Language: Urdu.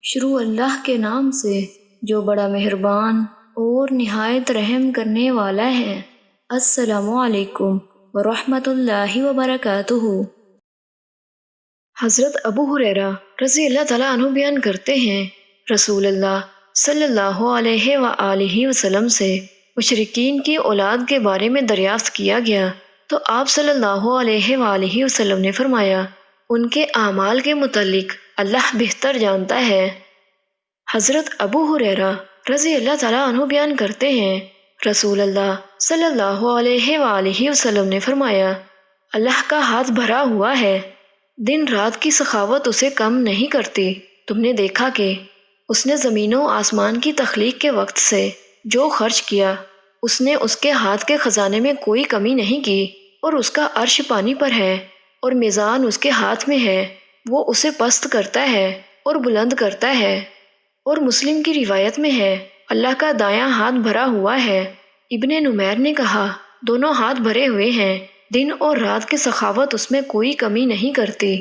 شروع اللہ کے نام سے جو بڑا مہربان اور نہایت رحم کرنے والا ہے۔ السلام علیکم ورحمۃ اللہ وبرکاتہ۔ حضرت ابو ہریرہ رضی اللہ تعالیٰ عنہ بیان کرتے ہیں، رسول اللہ صلی اللہ علیہ وآلہ وسلم سے مشرکین کی اولاد کے بارے میں دریافت کیا گیا تو آپ صلی اللہ علیہ وآلہ وسلم نے فرمایا، ان کے اعمال کے متعلق اللہ بہتر جانتا ہے۔ حضرت ابو ہریرہ رضی اللہ تعالیٰ عنہ بیان کرتے ہیں، رسول اللہ صلی اللہ علیہ وآلہ وسلم نے فرمایا، اللہ کا ہاتھ بھرا ہوا ہے، دن رات کی سخاوت اسے کم نہیں کرتی۔ تم نے دیکھا کہ اس نے زمین و آسمان کی تخلیق کے وقت سے جو خرچ کیا، اس نے اس کے ہاتھ کے خزانے میں کوئی کمی نہیں کی، اور اس کا عرش پانی پر ہے اور میزان اس کے ہاتھ میں ہے، وہ اسے پست کرتا ہے اور بلند کرتا ہے۔ اور مسلم کی روایت میں ہے، اللہ کا دایاں ہاتھ بھرا ہوا ہے۔ ابن نمیر نے کہا، دونوں ہاتھ بھرے ہوئے ہیں، دن اور رات کی سخاوت اس میں کوئی کمی نہیں کرتی۔